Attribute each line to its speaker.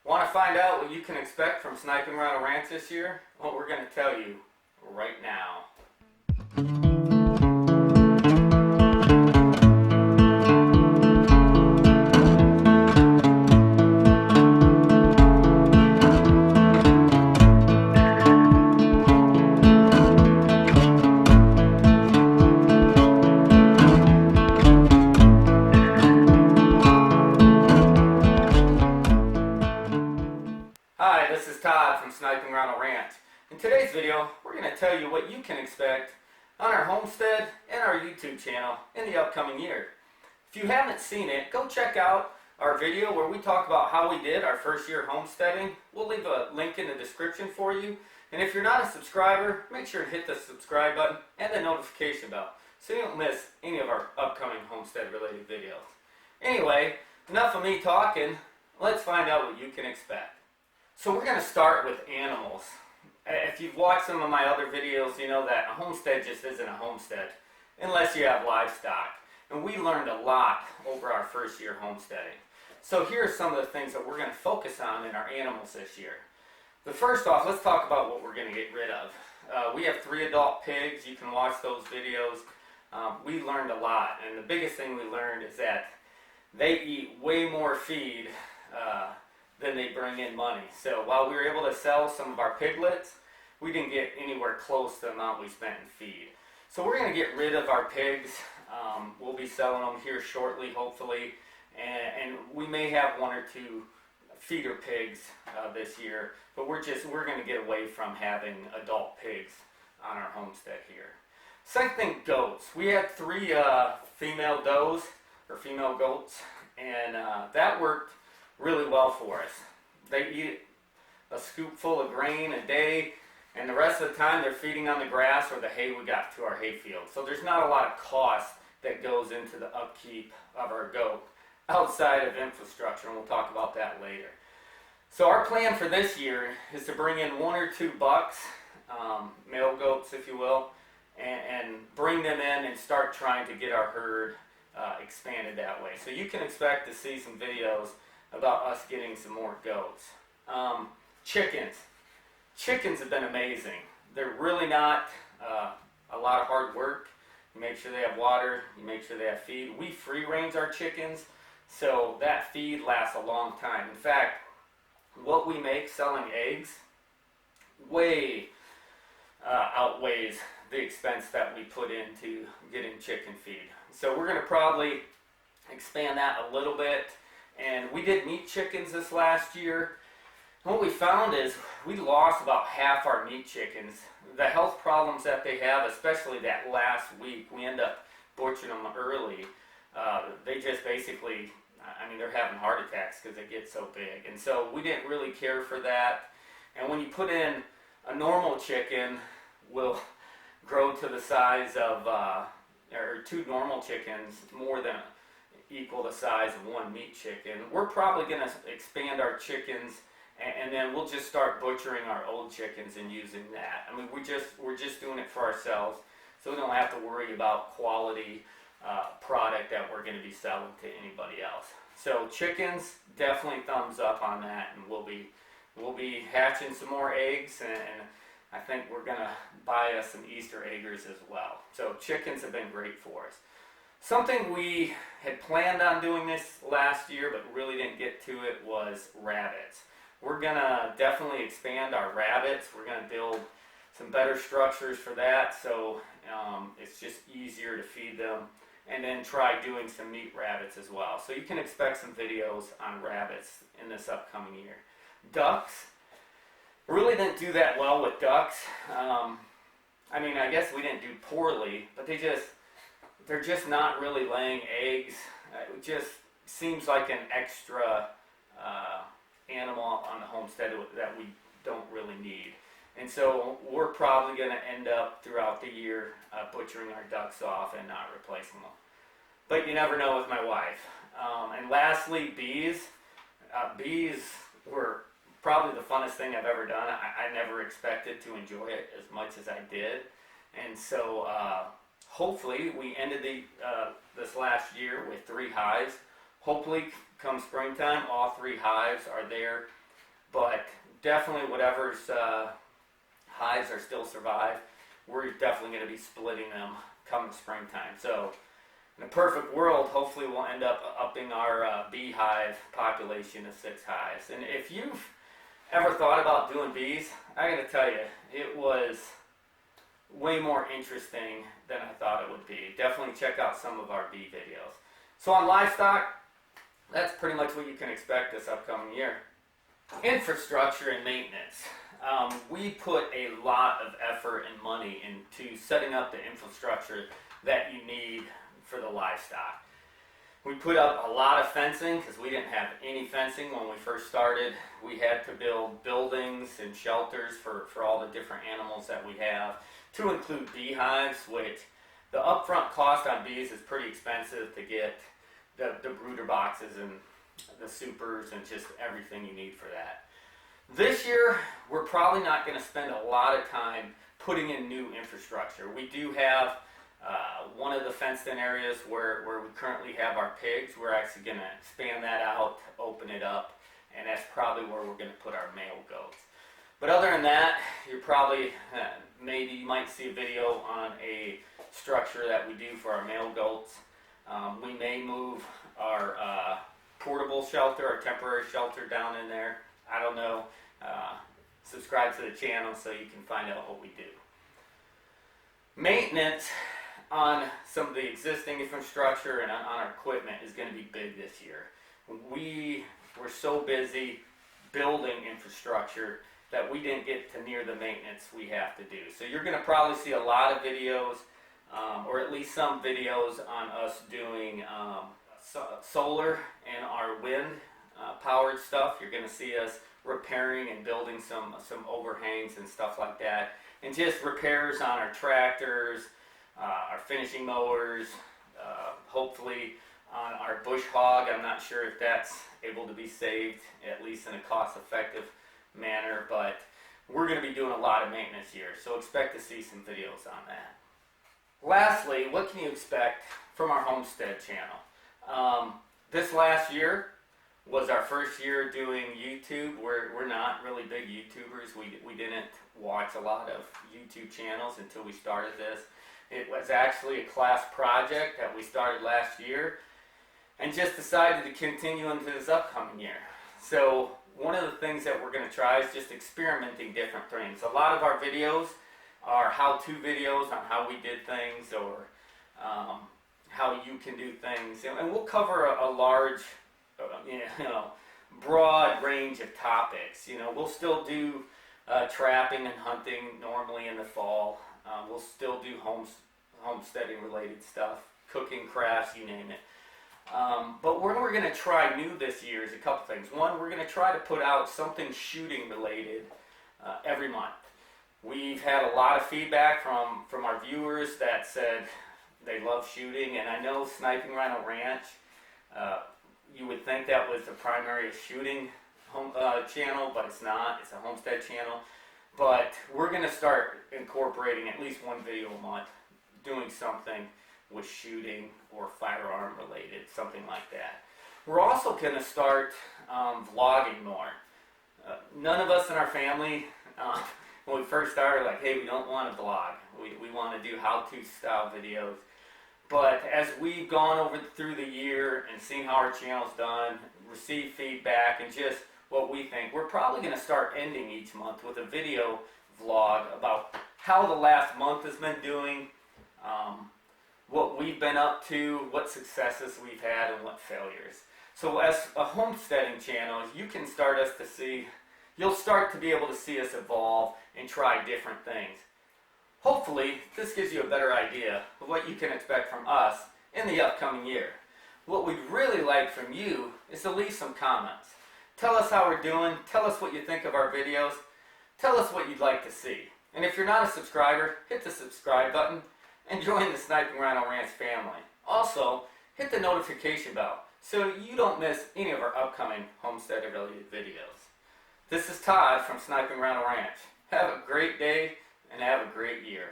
Speaker 1: Want to find out what you can expect from Sniping Rhino Ranch this year? Well, we're going to tell you right now. Hi, this is Todd from Sniping Rhino Ranch. In today's video, we're going to tell you what you can expect on our homestead and our YouTube channel in the upcoming year. If you haven't seen it, go check out our video where we talk about how we did our first year homesteading. We'll leave a link in the description for you. And if you're not a subscriber, make sure to hit the subscribe button and the notification bell so you don't miss any of our upcoming homestead related videos. Anyway, enough of me talking. Let's find out what you can expect. So we're going to start with animals. If you've watched some of my other videos, you know that a homestead just isn't a homestead unless you have livestock. And we learned a lot over our first year homesteading. So here are some of the things that we're going to focus on in our animals this year. But first off, let's talk about what we're going to get rid of. We have 3 adult pigs. You can watch those videos. We learned a lot. And the biggest thing we learned is that they eat way more feed than they bring in money. So while we were able to sell some of our piglets, we didn't get anywhere close to the amount we spent in feed. So we're going to get rid of our pigs. We'll be selling them here shortly, hopefully, and we may have 1 or 2 feeder pigs this year, but we're going to get away from having adult pigs on our homestead here. Second thing, goats. We had 3 female does or female goats, and that worked really well for us. They eat a scoop full of grain a day, and the rest of the time they're feeding on the grass or the hay we got to our hay field. So there's not a lot of cost that goes into the upkeep of our goat outside of infrastructure, and we'll talk about that later. So our plan for this year is to bring in 1 or 2 bucks, male goats if you will, and bring them in and start trying to get our herd expanded that way. So you can expect to see some videos about us getting some more goats. Chickens. Chickens have been amazing. They're really not a lot of hard work. You make sure they have water, you make sure they have feed. We free range our chickens, so that feed lasts a long time. In fact, what we make selling eggs way outweighs the expense that we put into getting chicken feed. So we're going to probably expand that a little bit. And we did meat chickens this last year. And what we found is we lost about half our meat chickens. The health problems that they have, especially that last week, we end up butchering them early. They just basically, they're having heart attacks because they get so big. And so we didn't really care for that. And when you put in a normal chicken, will grow to the size of, or 2 normal chickens, more than equal the size of 1 meat chicken. We're probably going to expand our chickens, and then we'll just start butchering our old chickens and using that. We're just doing it for ourselves, so we don't have to worry about quality product that we're going to be selling to anybody else. So chickens, definitely thumbs up on that, and we'll be hatching some more eggs, and I think we're going to buy us some Easter eggers as well. So chickens have been great for us. Something we had planned on doing this last year but really didn't get to it was rabbits. We're going to definitely expand our rabbits. We're going to build some better structures for that so it's just easier to feed them, and then try doing some meat rabbits as well. So you can expect some videos on rabbits in this upcoming year. Ducks. Really didn't do that well with ducks. I guess we didn't do poorly, but they're just not really laying eggs. It just seems like an extra animal on the homestead that we don't really need. And so we're probably going to end up throughout the year butchering our ducks off and not replacing them. But you never know with my wife. And lastly, bees. Bees were probably the funnest thing I've ever done. I never expected to enjoy it as much as I did. And so hopefully we ended this last year with 3 hives. Hopefully come springtime, all 3 hives are there but definitely whatever's hives are still survive, we're definitely going to be splitting them come springtime. So in a perfect world, hopefully we'll end up upping our beehive population to 6 hives. And if you've ever thought about doing bees, I gotta tell you, it was way more interesting than I thought it would be. Definitely check out some of our bee videos. So on livestock, that's pretty much what you can expect this upcoming year. Infrastructure and maintenance. We put a lot of effort and money into setting up the infrastructure that you need for the livestock. We put up a lot of fencing because we didn't have any fencing when we first started. We had to build buildings and shelters for all the different animals that we have, to include beehives, which the upfront cost on bees is pretty expensive to get the brooder boxes and the supers and just everything you need for that. This year, we're probably not going to spend a lot of time putting in new infrastructure. We do have one of the fenced-in areas where we currently have our pigs. We're actually going to expand that out, open it up, and that's probably where we're going to put our male goats. But other than that, you're probably, maybe you might see a video on a structure that we do for our male goats. We may move our portable shelter, our temporary shelter down in there. I don't know. Subscribe to the channel so you can find out what we do. Maintenance on some of the existing infrastructure and on our equipment is going to be big this year. We were so busy building infrastructure that we didn't get to near the maintenance we have to do. So you're going to probably see a lot of videos, or at least some videos on us doing solar and our wind powered stuff. You're going to see us repairing and building some overhangs and stuff like that. And just repairs on our tractors, our finishing mowers, hopefully on our bush hog. I'm not sure if that's able to be saved, at least in a cost-effective manner, but we're going to be doing a lot of maintenance here, so expect to see some videos on that. Lastly, what can you expect from our homestead channel? This last year was our first year doing YouTube. We're not really big YouTubers. We didn't watch a lot of YouTube channels until we started this. It was actually a class project that we started last year and just decided to continue into this upcoming year. So one of the things that we're going to try is just experimenting different things. A lot of our videos are how-to videos on how we did things, or how you can do things. And we'll cover a large, broad range of topics. We'll still do trapping and hunting normally in the fall. We'll still do homesteading related stuff, cooking, crafts, you name it. But what we're going to try new this year is a couple things. One, we're going to try to put out something shooting related every month. We've had a lot of feedback from our viewers that said they love shooting, and I know Sniping Rhino Ranch, you would think that was the primary shooting channel, but it's not. It's a homestead channel. But we're going to start incorporating at least one video a month, doing something with shooting or firearm related, something like that. We're also going to start vlogging more. None of us in our family, when we first started, like, hey, we don't want to vlog. We want to do how-to style videos. But as we've gone through the year and seen how our channel's done, received feedback, and just what we think, we're probably going to start ending each month with a video vlog about how the last month has been doing, what we've been up to, what successes we've had, and what failures. So as a homesteading channel, you'll start to be able to see us evolve and try different things. Hopefully, this gives you a better idea of what you can expect from us in the upcoming year. What we'd really like from you is to leave some comments. Tell us how we're doing. Tell us what you think of our videos. Tell us what you'd like to see. And if you're not a subscriber, hit the subscribe button and join the Sniping Rhino Ranch family. Also, hit the notification bell so you don't miss any of our upcoming homestead-related videos. This is Todd from Sniping Rhino Ranch. Have a great day and have a great year.